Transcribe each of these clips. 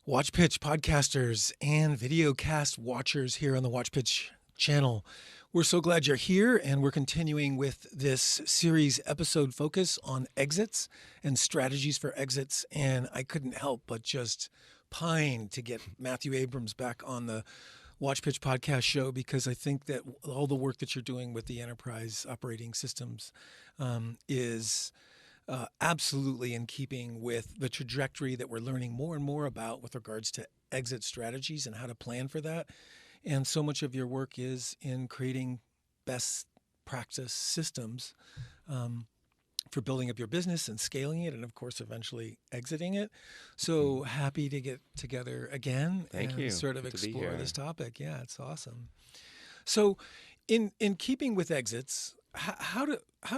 WatchPitch podcasters and videocast watchers here on the WatchPitch channel. We're so glad you're here, and we're continuing with this series episode focus on exits and strategies for exits. And I couldn't help but just pine to get Matthew Abrams back on the WatchPitch podcast show, because I think that all the work that you're doing with the enterprise operating systems is absolutely in keeping with the trajectory that we're learning more and more about with regards to exit strategies and how to plan for that. And so much of your work is in creating best practice systems for building up your business and scaling it, and of course, eventually exiting it. So happy to get together again and sort of explore this topic. Yeah, it's awesome. So in keeping with exits, how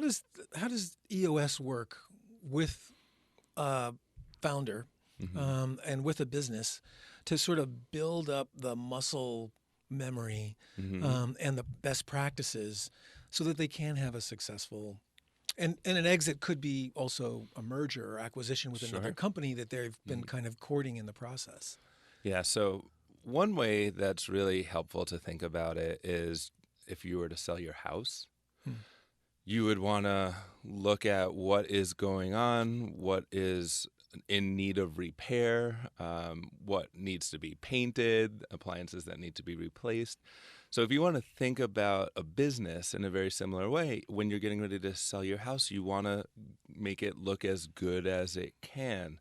does EOS work with a founder and with a business to sort of build up the muscle memory and the best practices so that they can have a successful and an exit could be also a merger or acquisition with another company that they've been kind of courting in the process. Yeah, so one way that's really helpful to think about it is if you were to sell your house, you would want to look at what is going on, what is in need of repair, what needs to be painted, appliances that need to be replaced. So if you want to think about a business in a very similar way, when you're getting ready to sell your house, you want to make it look as good as it can.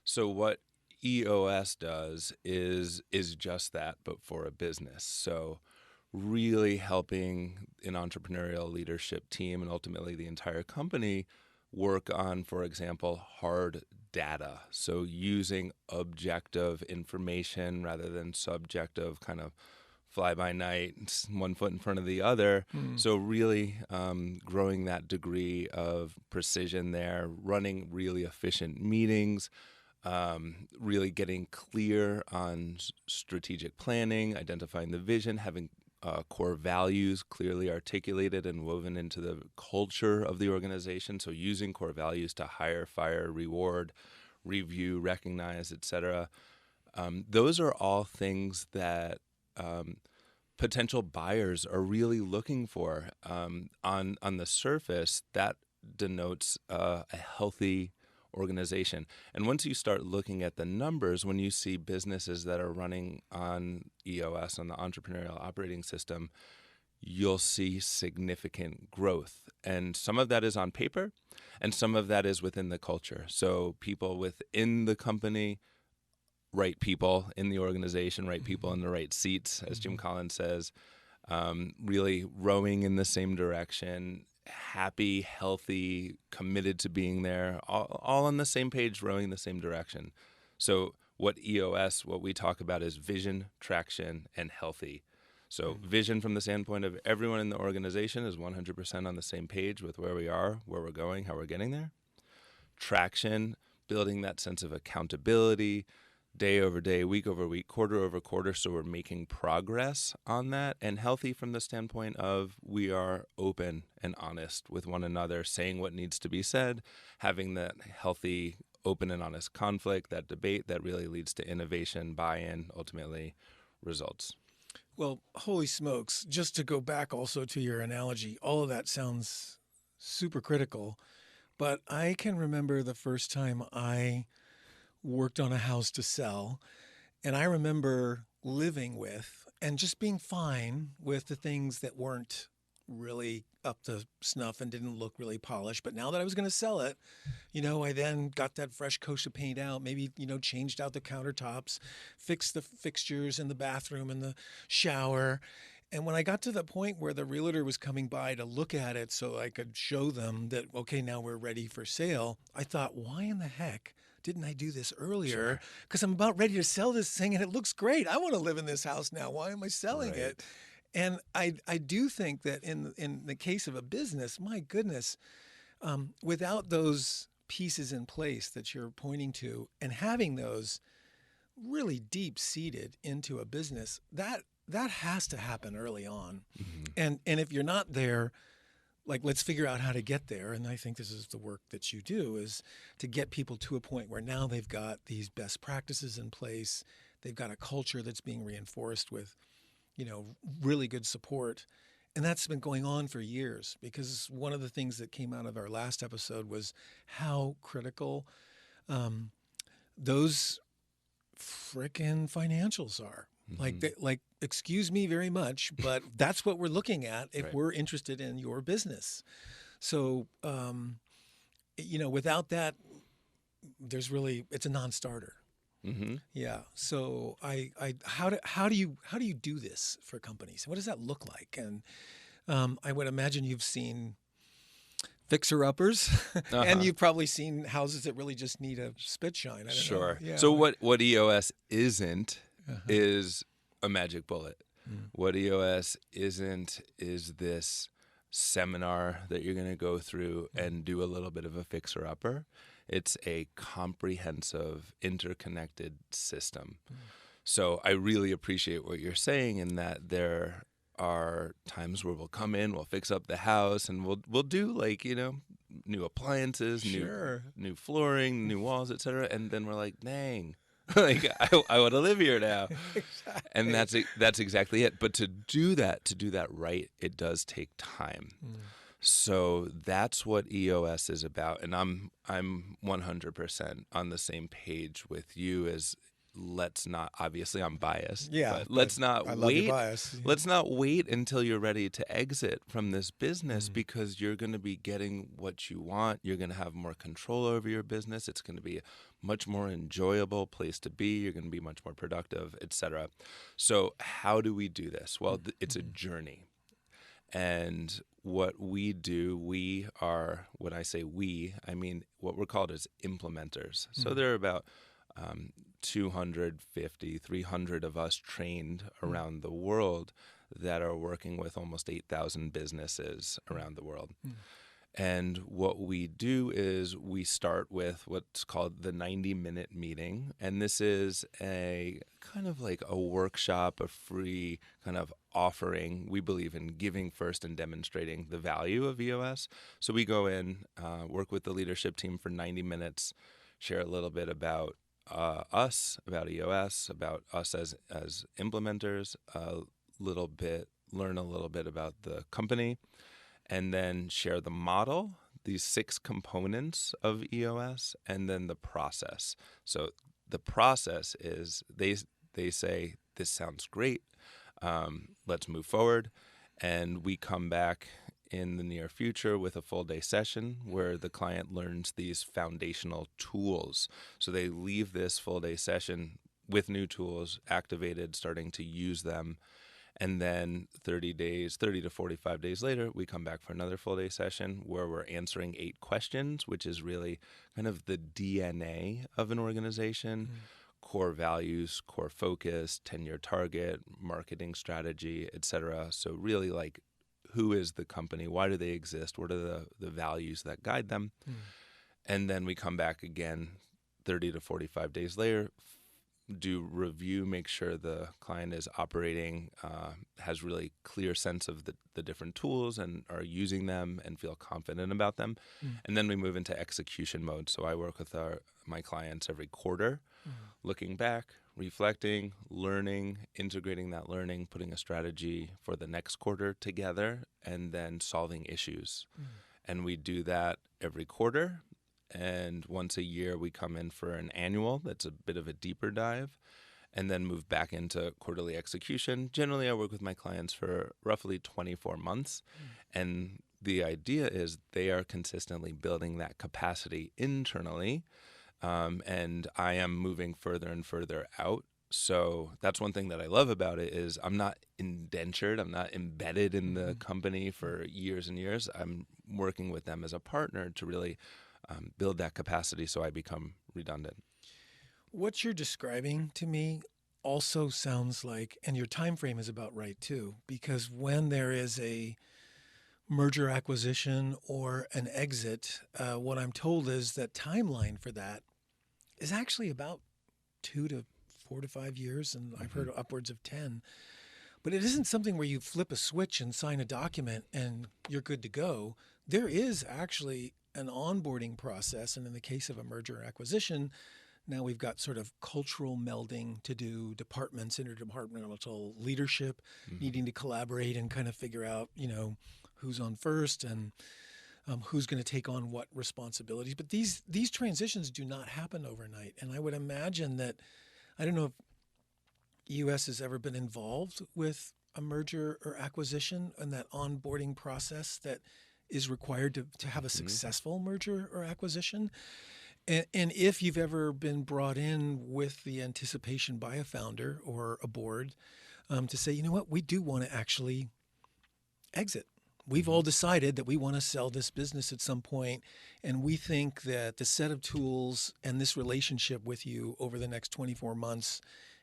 So what EOS does is just that, but for a business. So really helping an entrepreneurial leadership team and ultimately the entire company work on, for example, hard data. So using objective information rather than subjective kind of fly-by-night, one foot in front of the other. So really growing that degree of precision there, running really efficient meetings, really getting clear on strategic planning, identifying the vision, having core values clearly articulated and woven into the culture of the organization. So using core values to hire, fire, reward, review, recognize, etc. Those are all things that potential buyers are really looking for. On the surface, that denotes a healthy organization. And once you start looking at the numbers, when you see businesses that are running on EOS, on the Entrepreneurial Operating System, you'll see significant growth. And some of that is on paper, and some of that is within the culture. So people within the company, right people in the organization, right people in the right seats, as Jim Collins says, really rowing in the same direction, happy, healthy, committed to being there, all on the same page, rowing in the same direction. So what we talk about is vision, traction, and healthy. So vision from the standpoint of everyone in the organization is 100% on the same page with where we are, where we're going, how we're getting there. Traction, building that sense of accountability, day over day, week over week, quarter over quarter, so we're making progress on that. And healthy from the standpoint of we are open and honest with one another, saying what needs to be said, having that healthy, open and honest conflict, that debate that really leads to innovation, buy-in, ultimately results. Well, holy smokes, just to go back also to your analogy, all of that sounds super critical, but I can remember the first time I worked on a house to sell, and I remember living with and just being fine with the things that weren't really up to snuff and didn't look really polished. But now that I was going to sell it, I then got that fresh coat of paint out, maybe, changed out the countertops, fixed the fixtures in the bathroom and the shower. And when I got to the point where the realtor was coming by to look at it so I could show them that, okay, now we're ready for sale, I thought, why in the heck didn't I do this earlier? Because I'm about ready to sell this thing and it looks great. I want to live in this house now. Why am I selling it? And I do think that in the case of a business, my goodness, without those pieces in place that you're pointing to and having those really deep seated into a business, that has to happen early on. And if you're not there, like, let's figure out how to get there. And I think this is the work that you do, is to get people to a point where now they've got these best practices in place. They've got a culture that's being reinforced with, really good support. And that's been going on for years, because one of the things that came out of our last episode was how critical those frickin' financials are. Like, excuse me very much, but that's what we're looking at if Right. we're interested in your business. So, without that, it's a non-starter. Mm-hmm. Yeah. So how do you do this for companies? What does that look like? And I would imagine you've seen fixer-uppers, and you've probably seen houses that really just need a spit shine. I don't Sure. know. Yeah. So what EOS isn't is a magic bullet. What EOS isn't is this seminar that you're going to go through and do a little bit of a fixer-upper. It's a comprehensive, interconnected system. So I really appreciate what you're saying, in that there are times where we'll come in, we'll fix up the house, and we'll do new appliances, new flooring, new walls, etc. And then we're like, dang, I want to live here now. Exactly. And that's exactly it. But to do that right, it does take time. So that's what EOS is about, and I'm 100% on the same page with you. As let's not, obviously I'm biased. Yeah, but let's not I wait. love your bias. Let's not wait until you're ready to exit from this business, because you're going to be getting what you want. You're going to have more control over your business. It's going to be a much more enjoyable place to be. You're going to be much more productive, etc. So how do we do this? Well, it's a journey. And what we do, we are, when I say we, I mean what we're called as implementers. So there are about 250, 300 of us trained around the world that are working with almost 8,000 businesses around the world. And what we do is we start with what's called the 90-minute meeting. And this is a kind of like a workshop, a free kind of offering. We believe in giving first and demonstrating the value of EOS. So we go in, work with the leadership team for 90 minutes, share a little bit about us, about EOS, about us as implementers, learn a little bit about the company, and then share the model, these 6 components of EOS, and then the process. So the process is they say, this sounds great, let's move forward. And we come back in the near future with a full day session where the client learns these foundational tools. So they leave this full day session with new tools, activated, starting to use them. And then 30 to 45 days later, we come back for another full day session where we're answering 8 questions, which is really kind of the DNA of an organization, core values, core focus, 10-year target, marketing strategy, etc. So really, like, who is the company? Why do they exist? What are the values that guide them? And then we come back again 30 to 45 days later, do review, make sure the client is operating, has really clear sense of the different tools and are using them and feel confident about them. And then we move into execution mode. So I work with my clients every quarter, looking back, reflecting, learning, integrating that learning, putting a strategy for the next quarter together, and then solving issues. And we do that every quarter. And once a year, we come in for an annual that's a bit of a deeper dive, and then move back into quarterly execution. Generally, I work with my clients for roughly 24 months. And the idea is they are consistently building that capacity internally. And I am moving further and further out. So that's one thing that I love about it is I'm not indentured. I'm not embedded in the company for years and years. I'm working with them as a partner to really build that capacity so I become redundant. What you're describing to me also sounds like, and your time frame is about right too, because when there is a merger acquisition or an exit, what I'm told is that timeline for that is actually about 2 to 4 to 5 years, and I've heard upwards of 10. But it isn't something where you flip a switch and sign a document and you're good to go. There is actually an onboarding process. And in the case of a merger or acquisition, now we've got sort of cultural melding to do, departments, interdepartmental leadership needing to collaborate and kind of figure out, who's on first and who's going to take on what responsibilities. But these transitions do not happen overnight. And I would imagine that, I don't know if EOS has ever been involved with a merger or acquisition and that onboarding process that is required to have a successful merger or acquisition. And if you've ever been brought in with the anticipation by a founder or a board to say, you know what, we do want to actually exit. We've all decided that we want to sell this business at some point, and we think that the set of tools and this relationship with you over the next 24 months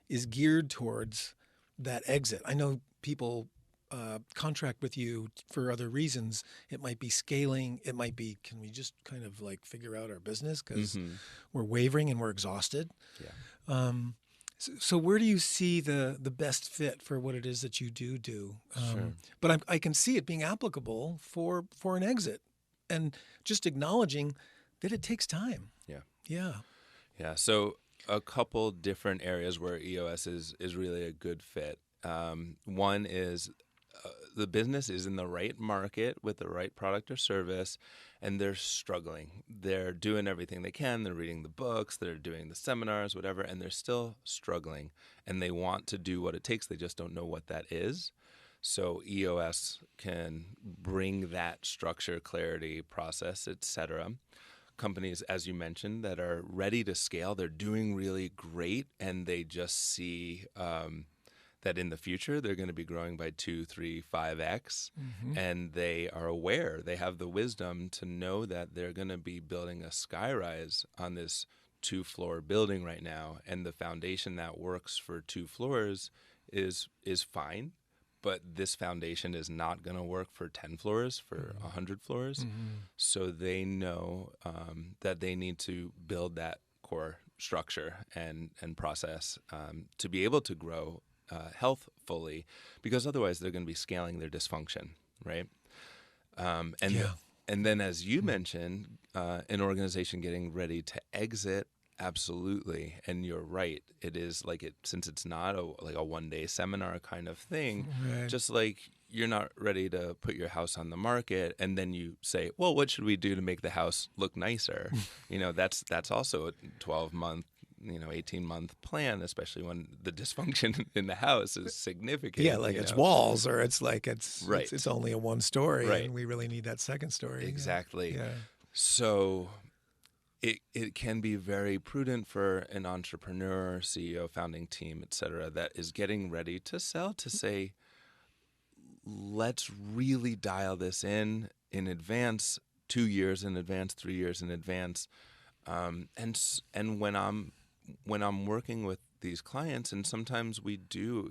is geared towards that exit. I know people contract with you for other reasons. It might be scaling. It might be, can we just kind of like figure out our business because we're wavering and we're exhausted. Yeah. So where do you see the best fit for what it is that you do? Sure. But I can see it being applicable for an exit, and just acknowledging that it takes time. Yeah. Yeah. Yeah. So a couple different areas where EOS is really a good fit. One is the business is in the right market with the right product or service, and they're struggling. They're doing everything they can. They're reading the books. They're doing the seminars, whatever, and they're still struggling. And they want to do what it takes. They just don't know what that is. So EOS can bring that structure, clarity, process, etc. Companies, as you mentioned, that are ready to scale, they're doing really great, and they just see that in the future they're going to be growing by 2, 3, 5x, and they are aware, they have the wisdom to know that they're going to be building a skyrise on this 2-floor building right now, and the foundation that works for 2 floors is fine, but this foundation is not going to work for 10 floors, for 100 floors. So they know that they need to build that core structure and process to be able to grow healthfully, because otherwise they're going to be scaling their dysfunction, right? And then, as you mentioned, an organization getting ready to exit, absolutely. And you're right. It is since it's not like a one-day seminar kind of thing, Right. just like you're not ready to put your house on the market and then you say, well, what should we do to make the house look nicer? That's also a 12-month 18-month plan, especially when the dysfunction in the house is significant. Yeah, it's walls, or it's Right. it's only a one story, Right. and we really need that second story. Exactly. Yeah. So it can be very prudent for an entrepreneur, CEO, founding team, et cetera, that is getting ready to sell to say, let's really dial this in advance, 2 years in advance, 3 years in advance. And when I'm working with these clients, and sometimes we do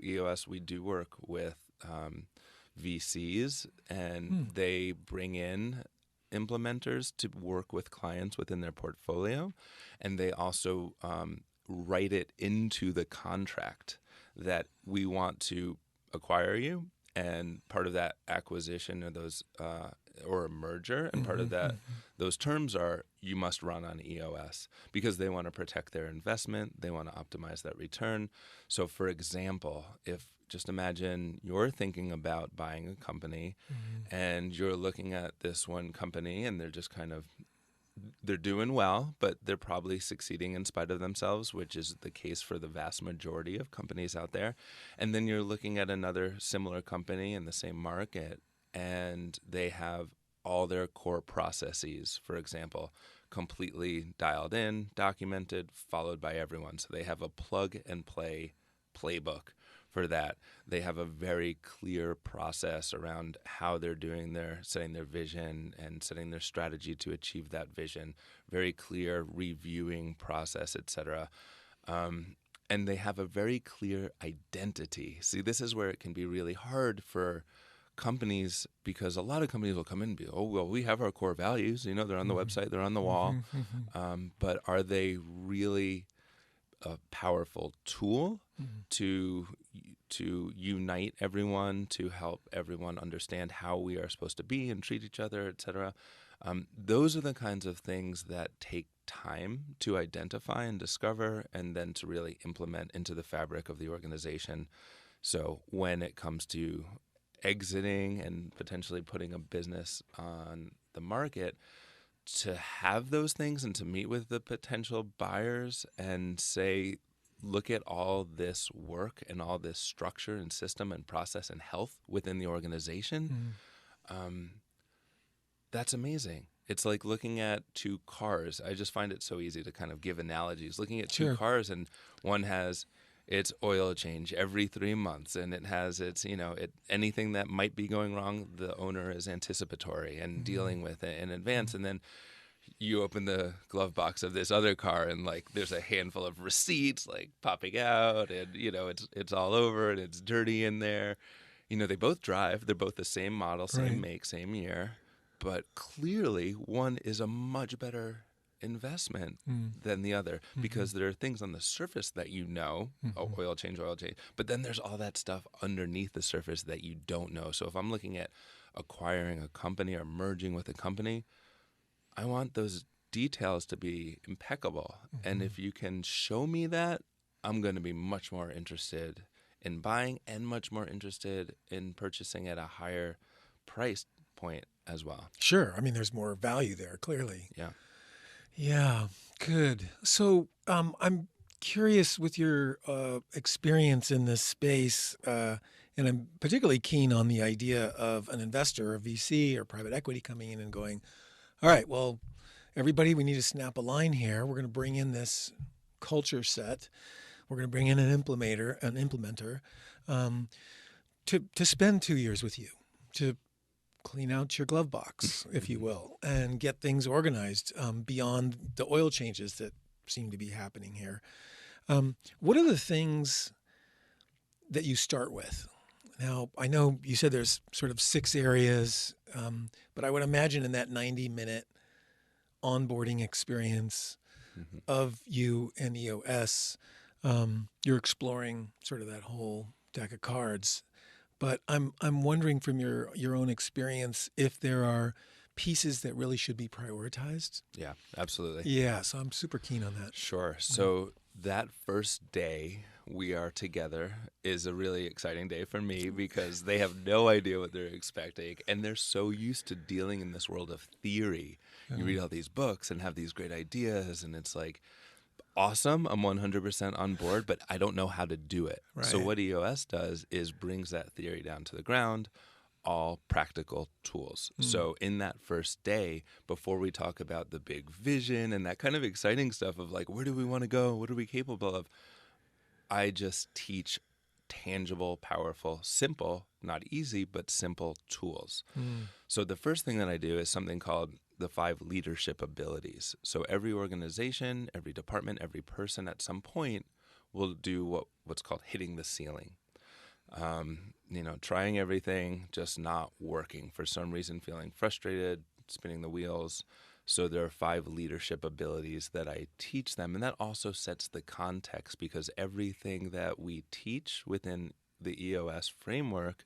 work with VCs, and they bring in implementers to work with clients within their portfolio, and they also write it into the contract that we want to acquire you, and part of that acquisition or those or a merger, and part of that those terms are you must run on EOS, because they want to protect their investment, they want to optimize that return. So for example, if just imagine you're thinking about buying a company and you're looking at this one company and they're just they're doing well, but they're probably succeeding in spite of themselves, which is the case for the vast majority of companies out there. And then you're looking at another similar company in the same market, and they have all their core processes, for example, completely dialed in, documented, followed by everyone. So they have a plug and play playbook for that. They have a very clear process around how they're setting their vision and setting their strategy to achieve that vision. Very clear reviewing process, etc. And they have a very clear identity. See, this is where it can be really hard for companies, because a lot of companies will come in and be, oh, well, we have our core values. They're on the website, they're on the wall. But are they really a powerful tool to to unite everyone, to help everyone understand how we are supposed to be and treat each other, etc. Those are the kinds of things that take time to identify and discover, and then to really implement into the fabric of the organization. So when it comes to exiting and potentially putting a business on the market, to have those things and to meet with the potential buyers and say, look at all this work and all this structure and system and process and health within the organization, that's amazing. It's like looking at two cars. I just find it so easy to kind of give analogies. Looking at two cars, and one has its oil change every 3 months, and it has its, anything that might be going wrong, the owner is anticipatory and dealing with it in advance. And then you open the glove box of this other car, and like there's a handful of receipts like popping out, and it's all over and it's dirty in there. They both drive. They're both the same model, same make, same year. But clearly, one is a much better investment than the other, because there are things on the surface that oil change. But then there's all that stuff underneath the surface that you don't know. So if I'm looking at acquiring a company or merging with a company, I want those details to be impeccable. And if you can show me that, I'm going to be much more interested in buying and much more interested in purchasing at a higher price point as well. Sure. I mean, there's more value there, clearly. Yeah. Yeah, good. So I'm curious with your experience in this space, and I'm particularly keen on the idea of an investor, a VC or private equity coming in and going, all right, well, everybody, we need to snap a line here. We're going to bring in this culture set. We're going to bring in an implementer to spend 2 years with you, to clean out your glove box, if you will, and get things organized beyond the oil changes that seem to be happening here. What are the things that you start with? Now, I know you said there's sort of 6 areas, but I would imagine in that 90-minute onboarding experience of you and EOS, you're exploring sort of that whole deck of cards. But I'm wondering from your own experience if there are pieces that really should be prioritized. Yeah, absolutely. Yeah, so I'm super keen on that. Sure. So that first day we are together is a really exciting day for me, because they have no idea what they're expecting, and they're so used to dealing in this world of theory. You read all these books and have these great ideas, and it's like, awesome, I'm 100% on board, but I don't know how to do it. Right. So what EOS does is brings that theory down to the ground, all practical tools. So in that first day, before we talk about the big vision and that kind of exciting stuff of like, where do we want to go? What are we capable of? I just teach tangible, powerful, simple, not easy, but simple tools. So the first thing that I do is something called the 5 leadership abilities. So every organization, every department, every person at some point will do what's called hitting the ceiling. Trying everything, just not working. For some reason, feeling frustrated, spinning the wheels. So there are 5 leadership abilities that I teach them. And that also sets the context, because everything that we teach within the EOS framework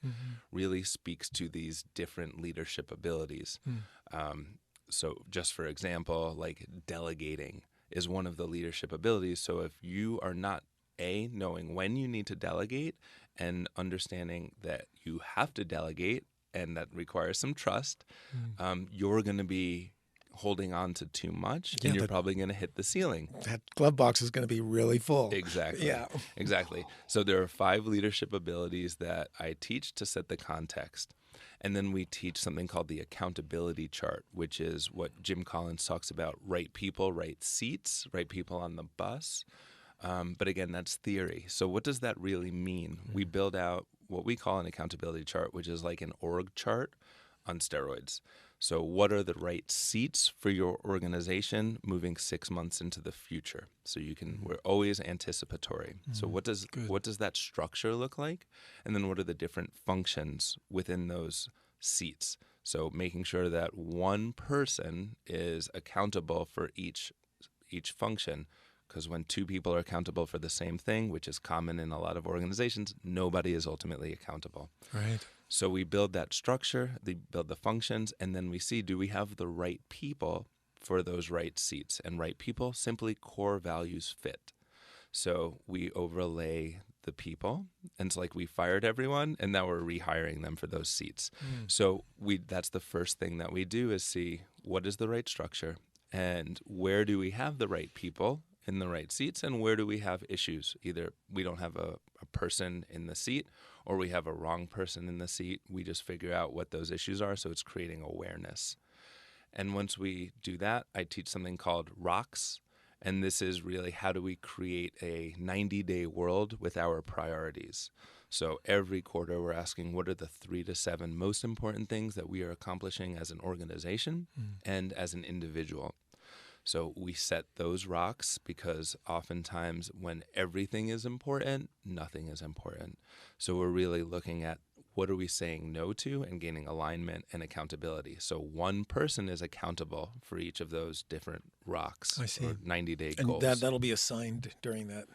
really speaks to these different leadership abilities. So just for example, like delegating is one of the leadership abilities. So if you are not knowing when you need to delegate and understanding that you have to delegate, and that requires some trust, you're going to be holding on to too much, and you're probably going to hit the ceiling. That glove box is going to be really full. Exactly. Yeah. Exactly. So there are 5 leadership abilities that I teach to set the context. And then we teach something called the accountability chart, which is what Jim Collins talks about: right people, right seats, right people on the bus. But again, that's theory. So what does that really mean? We build out what we call an accountability chart, which is like an org chart on steroids. So what are the right seats for your organization moving 6 months into the future? So we're always anticipatory. So what does that structure look like? And then what are the different functions within those seats? So making sure that one person is accountable for each function: because when two people are accountable for the same thing, which is common in a lot of organizations, nobody is ultimately accountable. Right. So we build that structure, build the functions, and then we see, do we have the right people for those right seats? And right people, simply core values fit. So we overlay the people, and it's like we fired everyone, and now we're rehiring them for those seats. So that's the first thing that we do is see what is the right structure, and where do we have the right people in the right seats, and where do we have issues? Either we don't have a person in the seat, or we have a wrong person in the seat. We just figure out what those issues are, so it's creating awareness. And once we do that, I teach something called ROCKS, and this is really how do we create a 90-day world with our priorities. So every quarter we're asking what are the 3 to 7 most important things that we are accomplishing as an organization and as an individual. So we set those rocks because oftentimes when everything is important, nothing is important. So we're really looking at what are we saying no to and gaining alignment and accountability. So one person is accountable for each of those different rocks or 90-day goals. And that'll be assigned during that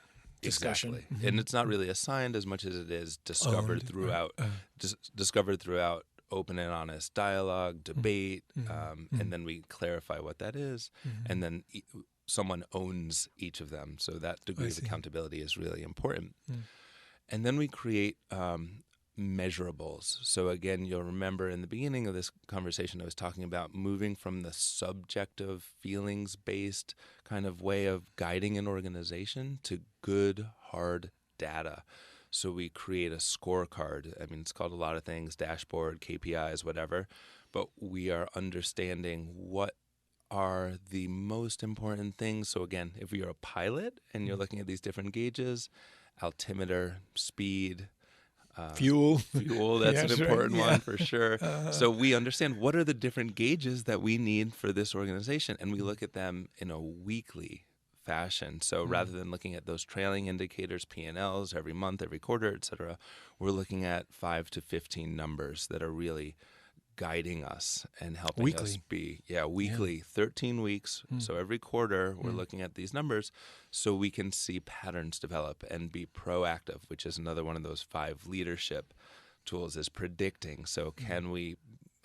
discussion. Exactly. And it's not really assigned as much as it is discovered throughout open and honest dialogue, debate, and then we clarify what that is, and then someone owns each of them. So that degree of accountability is really important. And then we create measurables. So again, you'll remember in the beginning of this conversation, I was talking about moving from the subjective, feelings-based kind of way of guiding an organization to good, hard data. So we create a scorecard. I mean, it's called a lot of things, dashboard, KPIs, whatever. But we are understanding what are the most important things. So again, if you're a pilot and you're looking at these different gauges, altimeter, speed, fuel, that's an important one for sure. So we understand what are the different gauges that we need for this organization, and we look at them in a weekly fashion. So rather than looking at those trailing indicators, P&Ls, every month, every quarter, et cetera, we're looking at 5 to 15 numbers that are really guiding us and helping us be, weekly, 13 weeks. So every quarter we're looking at these numbers so we can see patterns develop and be proactive, which is another one of those 5 leadership tools is predicting. So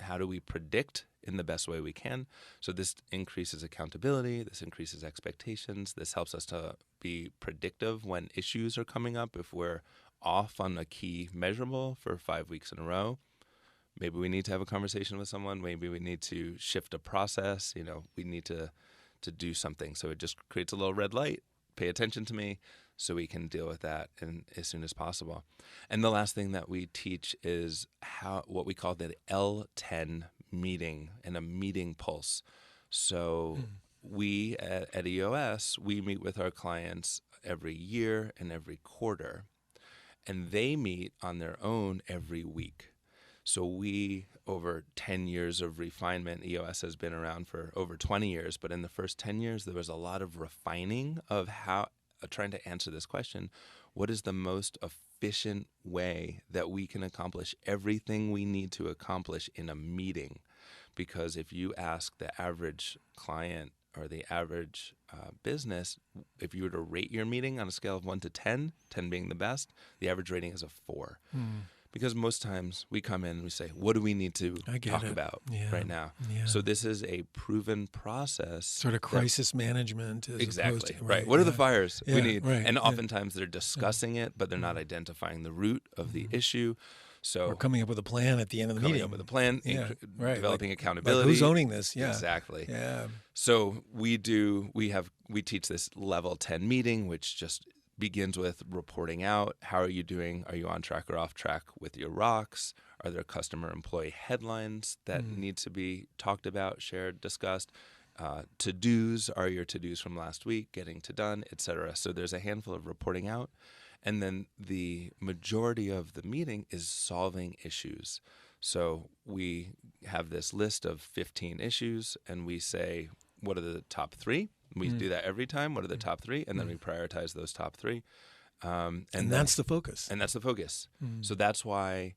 how do we predict in the best way we can? So this increases accountability, this increases expectations, this helps us to be predictive when issues are coming up. If we're off on a key measurable for 5 weeks in a row, maybe we need to have a conversation with someone, maybe we need to shift a process, we need to do something. So it just creates a little red light, pay attention to me, so we can deal with that as soon as possible. And the last thing that we teach is what we call the L10 meeting and a meeting pulse. So we at EOS, we meet with our clients every year and every quarter, and they meet on their own every week. So we, over 10 years of refinement, EOS has been around for over 20 years, but in the first 10 years, there was a lot of refining of trying to answer this question. What is the most efficient way that we can accomplish everything we need to accomplish in a meeting? Because if you ask the average client or the average business, if you were to rate your meeting on a scale of 1 to 10, 10 being the best, the average rating is a 4. Because most times we come in and we say, what do we need to talk about right now? Yeah. So this is a proven process. Sort of crisis management. Exactly. Right. What are the fires we need? Right. And oftentimes they're discussing it, but they're not identifying the root of the issue. So we're coming up with a plan at the end of the meeting. Coming up with a plan, developing accountability. Who's owning this? Yeah. Exactly. Yeah. So we teach this level 10 meeting, which just begins with reporting out. How are you doing? Are you on track or off track with your rocks? Are there customer employee headlines that need to be talked about, shared, discussed? To-dos, are your to-dos from last week getting to done, et cetera? So there's a handful of reporting out. And then the majority of the meeting is solving issues. So we have this list of 15 issues, and we say, what are the top 3? We do that every time. What are the top 3? And then we prioritize those top 3. And that's the focus. And that's the focus. So that's why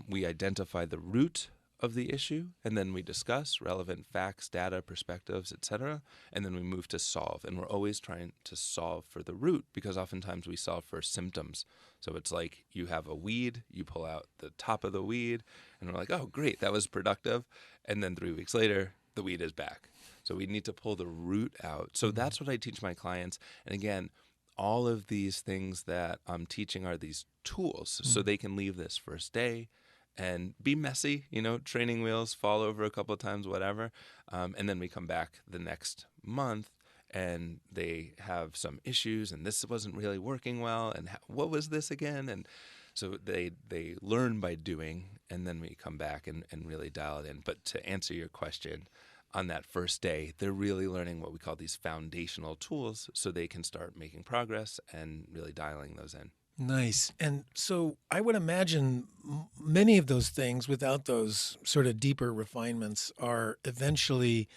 we identify the root of the issue, and then we discuss relevant facts, data, perspectives, etc., and then we move to solve. And we're always trying to solve for the root, because oftentimes we solve for symptoms. So it's like you have a weed, you pull out the top of the weed, and we're like, oh, great, that was productive. And then 3 weeks later, the weed is back. So we need to pull the root out. So that's what I teach my clients. And again, all of these things that I'm teaching are these tools so they can leave this first day and be messy, training wheels, fall over a couple of times, whatever. And then we come back the next month and they have some issues and this wasn't really working well. And what was this again? And so they learn by doing, and then we come back and really dial it in. But to answer your question, on that first day, they're really learning what we call these foundational tools so they can start making progress and really dialing those in. Nice. And so I would imagine many of those things, without those sort of deeper refinements, are eventually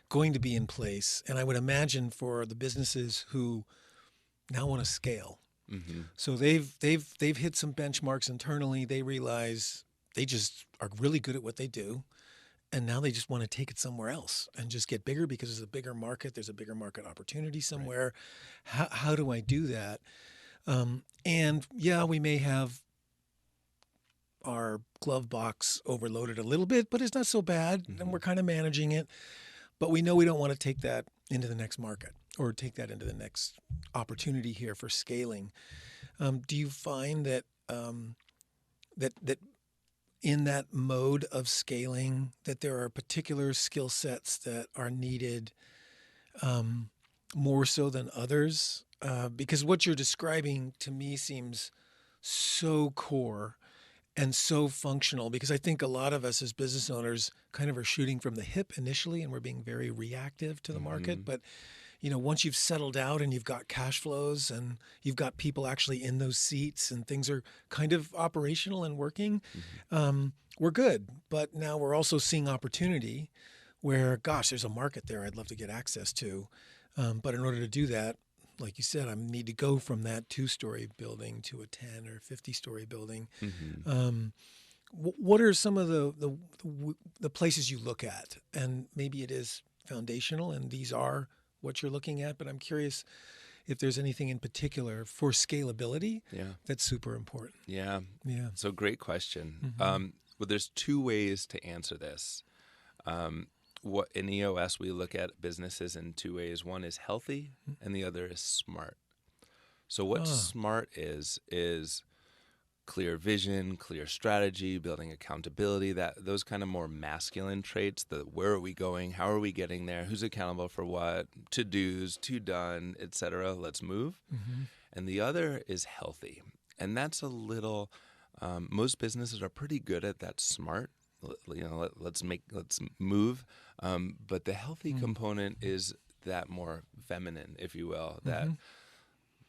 going to be in place. And I would imagine for the businesses who now want to scale. Mm-hmm. So they've hit some benchmarks internally. They realize they just are really good at what they do. And now they just want to take it somewhere else and just get bigger because there's a bigger market. There's a bigger market opportunity somewhere. Right. How do I do that? And yeah, we may have our glove box overloaded a little bit, but it's not so bad. And we're kind of managing it. But we know we don't want to take that into the next market or take that into the next opportunity here for scaling. Do you find that that in that mode of scaling, that there are particular skill sets that are needed more so than others? Because what you're describing to me seems so core and so functional, because I think a lot of us as business owners kind of are shooting from the hip initially and we're being very reactive to the market. But once you've settled out and you've got cash flows and you've got people actually in those seats and things are kind of operational and working, we're good. But now we're also seeing opportunity where, gosh, there's a market there I'd love to get access to. But in order to do that, like you said, I need to go from that 2-story building to a 10 or 50-story building. What are some of the places you look at? And maybe it is foundational and these are what you're looking at, but I'm curious if there's anything in particular for scalability that's super important. Yeah. So great question. Well, there's 2 ways to answer this. What in EOS, we look at businesses in 2 ways. One is healthy and the other is smart. So what smart is clear vision, clear strategy, building accountability, those kind of more masculine traits, the where are we going, how are we getting there, who's accountable for what, to-dos, to-done, etc. Let's move. And the other is healthy. And that's a little, most businesses are pretty good at that smart. Let's move. But the healthy component is that more feminine, if you will, that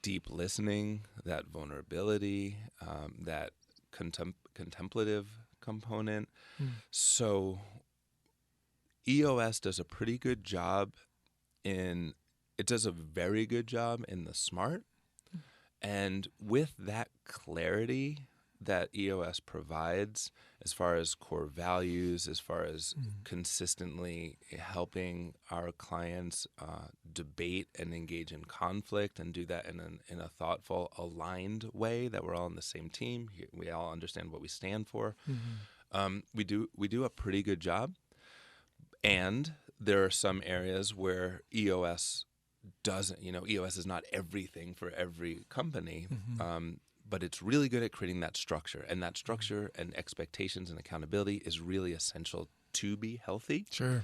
deep listening, that vulnerability, that contemplative component. So EOS does a pretty good job it does a very good job in the smart. And with that clarity that EOS provides, as far as core values, as far as consistently helping our clients debate and engage in conflict and do that in a thoughtful, aligned way, that we're all on the same team. We all understand what we stand for. We do a pretty good job. And there are some areas where EOS doesn't, EOS is not everything for every company. But it's really good at creating that structure. And that structure and expectations and accountability is really essential to be healthy. Sure.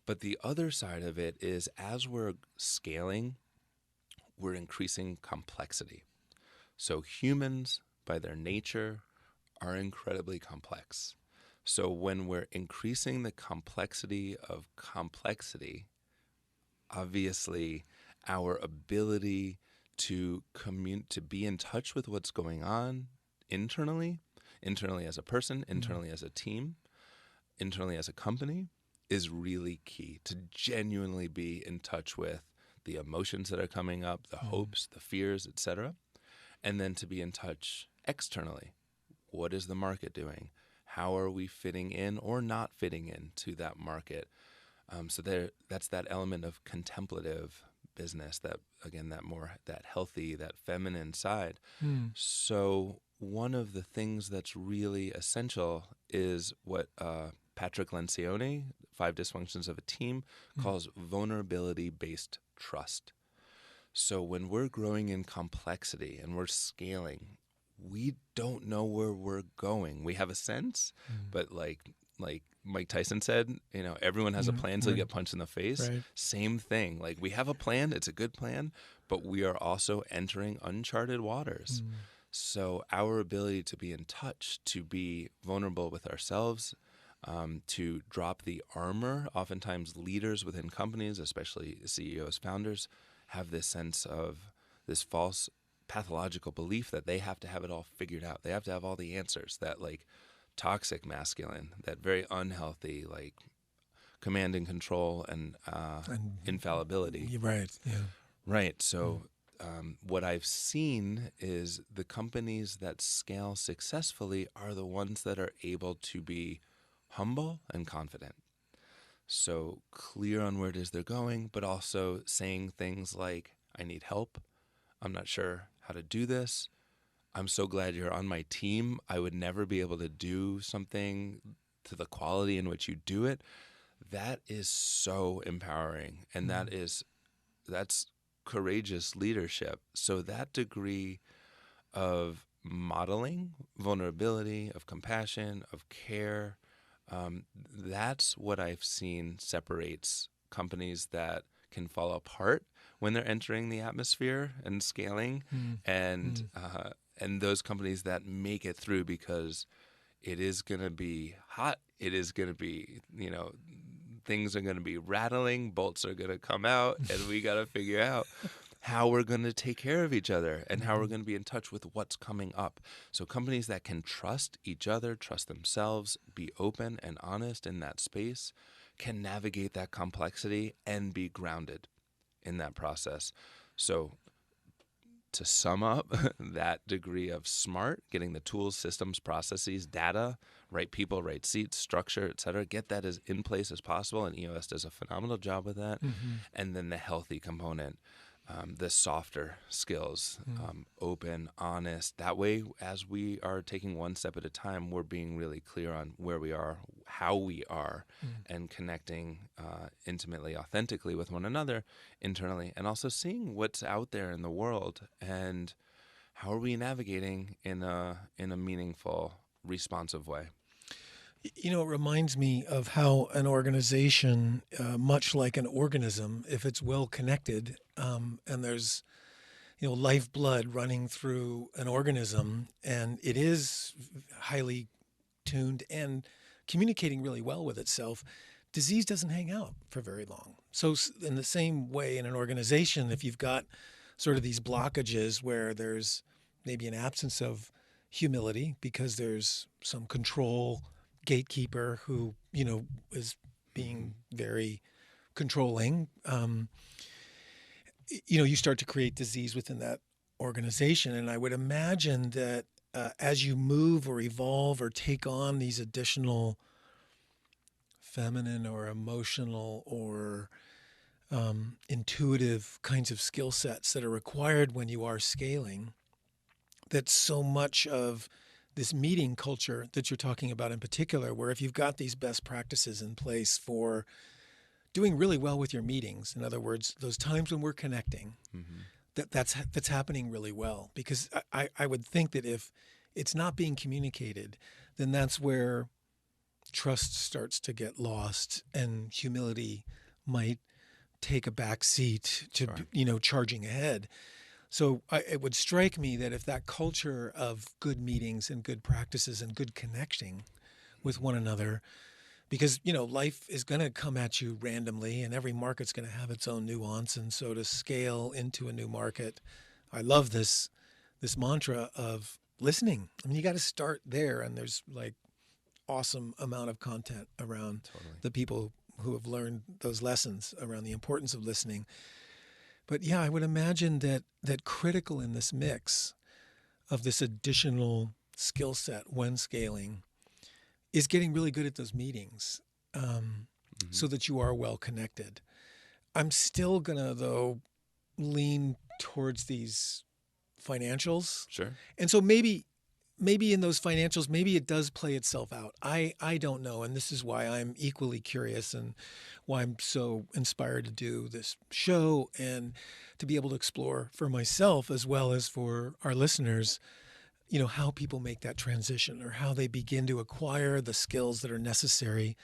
But the other side of it is, as we're scaling, we're increasing complexity. So humans, by their nature, are incredibly complex. So when we're increasing the complexity of complexity, obviously our ability to be in touch with what's going on internally as a person, internally as a team, internally as a company, is really key. To genuinely be in touch with the emotions that are coming up, the hopes, the fears, etc. And then to be in touch externally. What is the market doing? How are we fitting in or not fitting into that market? That's that element of contemplative business, that again, that healthy, that feminine side. So one of the things that's really essential is what Patrick Lencioni, 5 Dysfunctions of a Team, calls vulnerability-based trust. So when we're growing in complexity and we're scaling, we don't know where we're going. We have a sense, but like Mike Tyson said, everyone has a plan till you get punched in the face. Right. Same thing. Like, we have a plan, it's a good plan, but we are also entering uncharted waters. So our ability to be in touch, to be vulnerable with ourselves, to drop the armor. Oftentimes leaders within companies, especially CEOs, founders, have this sense of this false pathological belief that they have to have it all figured out. They have to have all the answers. That like toxic masculine, that very unhealthy, like command and control and infallibility. Right. Yeah. Right. So what I've seen is the companies that scale successfully are the ones that are able to be humble and confident. So clear on where it is they're going, but also saying things like, I need help. I'm not sure how to do this. I'm so glad you're on my team. I would never be able to do something to the quality in which you do it. That is so empowering. And that's courageous leadership. So that degree of modeling vulnerability, of compassion, of care, that's what I've seen separates companies that can fall apart when they're entering the atmosphere and scaling, and those companies that make it through, because it is going to be hot. It is going to be, things are going to be rattling, bolts are going to come out, and we got to figure out how we're going to take care of each other and how we're going to be in touch with what's coming up. So companies that can trust each other, trust themselves, be open and honest in that space, can navigate that complexity and be grounded in that process. So to sum up, that degree of SMART, getting the tools, systems, processes, data, right people, right seats, structure, et cetera, get that as in place as possible. And EOS does a phenomenal job with that. And then the healthy component, the softer skills, open, honest. That way, as we are taking one step at a time, we're being really clear on where we are, how we are, and connecting intimately, authentically with one another internally, and also seeing what's out there in the world and how are we navigating in a meaningful, responsive way. It reminds me of how an organization, much like an organism, if it's well connected, and there's, lifeblood running through an organism, and it is highly tuned and communicating really well with itself, disease doesn't hang out for very long. So in the same way, in an organization, if you've got sort of these blockages where there's maybe an absence of humility because there's some control gatekeeper who, is being very controlling, you start to create disease within that organization. And I would imagine that as you move or evolve or take on these additional feminine or emotional or intuitive kinds of skill sets that are required when you are scaling, that so much of this meeting culture that you're talking about in particular, where if you've got these best practices in place for doing really well with your meetings, in other words, those times when we're connecting, that's happening really well. Because I would think that if it's not being communicated, then that's where trust starts to get lost and humility might take a back seat to, charging ahead. So it would strike me that if that culture of good meetings and good practices and good connecting with one another, because, life is going to come at you randomly and every market's going to have its own nuance. And so to scale into a new market, I love this mantra of listening. I mean, you got to start there, and there's like awesome amount of content around the people who have learned those lessons around the importance of listening. But yeah, I would imagine that critical in this mix of this additional skill set when scaling is getting really good at those meetings, so that you are well connected. I'm still gonna, though, lean towards these financials. Sure. And so maybe in those financials, maybe it does play itself out. I don't know. And this is why I'm equally curious and why I'm so inspired to do this show and to be able to explore for myself as well as for our listeners, how people make that transition or how they begin to acquire the skills that are necessary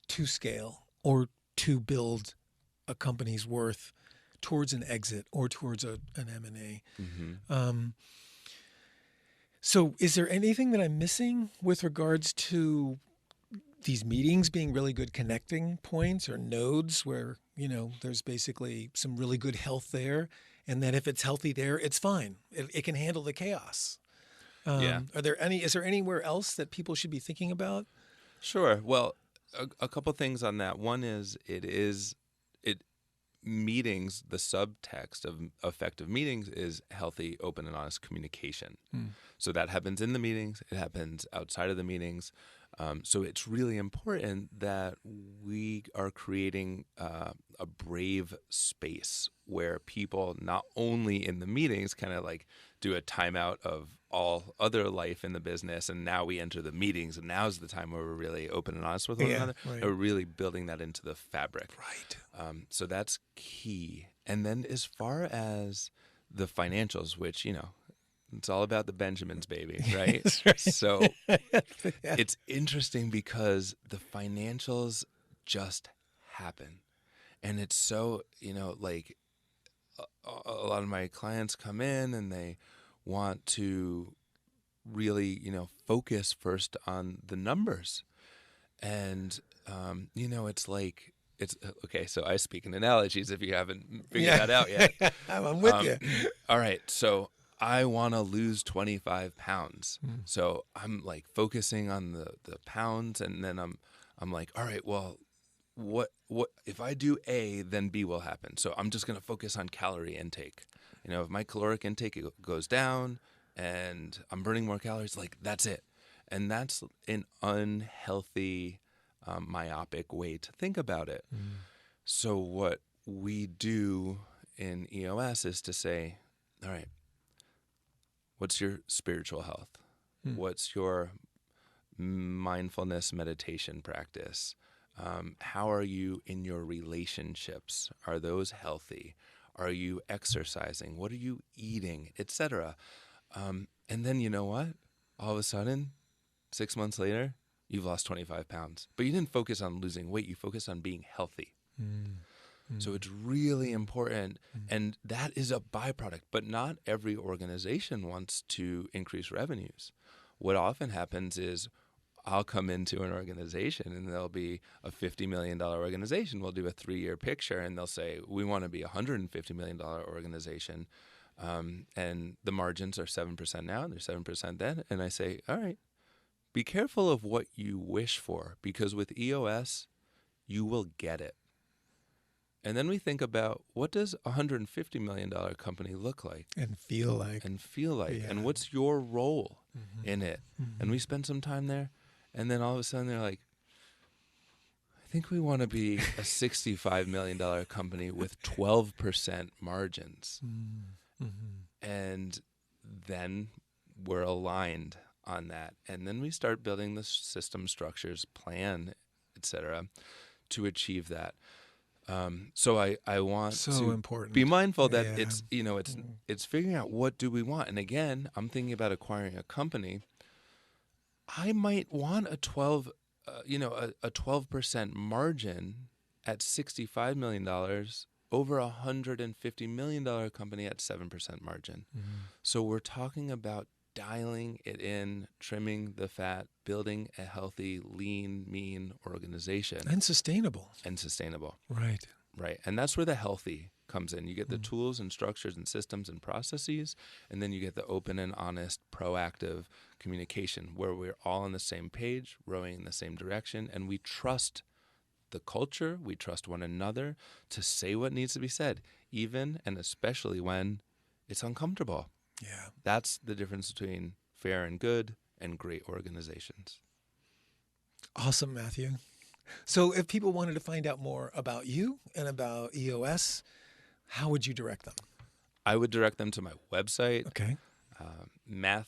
to scale or to build a company's worth towards an exit or towards an M&A. So is there anything that I'm missing with regards to these meetings being really good connecting points or nodes where, there's basically some really good health there, and then if it's healthy there, it's fine. It can handle the chaos. Yeah. Is there anywhere else that people should be thinking about? Sure. Well, a couple things on that. One is meetings, the subtext of effective meetings is healthy, open, and honest communication. So that happens in the meetings. It happens outside of the meetings. So it's really important that we are creating a brave space where people not only in the meetings kind of like do a timeout of all other life in the business, and now we enter the meetings, and now's the time where we're really open and honest with one another. Right. And we're really building that into the fabric. Right. So that's key. And then as far as the financials, which, it's all about the Benjamins, baby, right? Right. So it's interesting because the financials just happen. And it's so, like a lot of my clients come in and they want to really, focus first on the numbers. And, it's like, it's okay. So I speak in analogies if you haven't figured that out yet. I'm with you. All right. So I want to lose 25 pounds. So I'm like focusing on the pounds, and then I'm like, all right, well, what if I do A, then B will happen. So I'm just going to focus on calorie intake. If my caloric intake goes down and I'm burning more calories, like that's it. And that's an unhealthy, myopic way to think about it. So what we do in EOS is to say, all right, what's your spiritual health? What's your mindfulness meditation practice? How are you in your relationships? Are those healthy? Are you exercising? What are you eating, etc.? And then you know what? All of a sudden, 6 months later, you've lost 25 pounds. But you didn't focus on losing weight. You focused on being healthy. So it's really important. And that is a byproduct. But not every organization wants to increase revenues. What often happens is I'll come into an organization and there'll be a $50 million organization. We'll do a 3-year picture and they'll say, we want to be a $150 million organization. And the margins are 7% now and they're 7% then. And I say, all right, be careful of what you wish for, because with EOS, you will get it. And then we think about, what does a $150 million company look like? And feel like. Yeah. And what's your role in it? And we spend some time there. And then all of a sudden they're like, I think we want to be a $65 million company with 12% margins. And then we're aligned on that. And then we start building the system structures, plan, etc., to achieve that. So I want to important. be mindful that it's figuring out, what do we want? And again, I'm thinking about acquiring a company. I might want a 12% margin at $65 million over a $150 million company at 7% margin. So we're talking about dialing it in, trimming the fat, building a healthy, lean, mean organization. And sustainable. Right. And that's where the healthy comes in. You get the tools and structures and systems and processes, and then you get the open and honest, proactive communication where we're all on the same page, rowing in the same direction, and we trust the culture, we trust one another to say what needs to be said, even and especially when it's uncomfortable. Yeah. That's the difference between fair and good and great organizations. Awesome, Matthew. So if people wanted to find out more about you and about EOS, how would you direct them? I would direct them to my website. Okay. My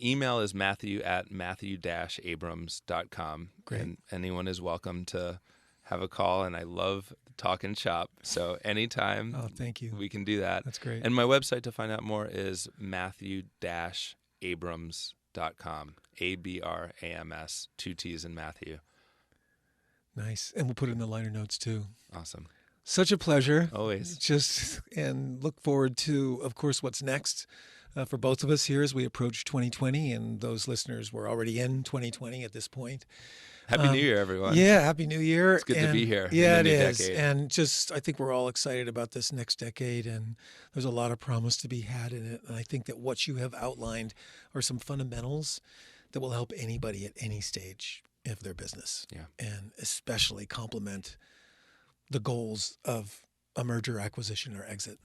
email is matthew@matthew-abrams.com. Great. And anyone is welcome to have a call, and I love talking shop. So anytime thank you. we can do that. That's great. And my website to find out more is matthew-abrams.com. ABRAMS, 2 T's in Matthew. Nice. And we'll put it in the liner notes too. Awesome. Such a pleasure. Always. And look forward to, of course, what's next for both of us here as we approach 2020. And those listeners were already in 2020 at this point. Happy New Year, everyone. Yeah, Happy New Year. It's good to be here. Yeah, in the it new is. decade. And I think we're all excited about this next decade, and there's a lot of promise to be had in it. And I think that what you have outlined are some fundamentals that will help anybody at any stage of their business. Yeah. And especially complement the goals of a merger, acquisition, or exit.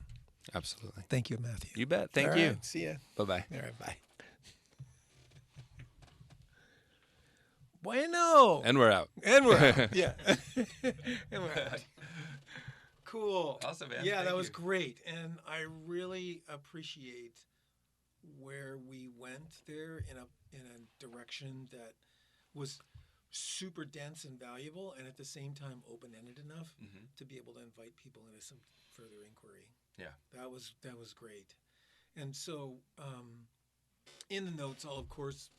Absolutely. Thank you, Matthew. You bet. Thank All you. right, see ya. Bye-bye. All right, bye. Bueno. And we're out. And we're out. Yeah. And we're out. Cool. Awesome, man. Yeah, Thank that was you. great. And I really appreciate where we went there in a direction that was super dense and valuable, and at the same time open-ended enough to be able to invite people into some further inquiry. Yeah. That was great. And so in the notes, I'll of course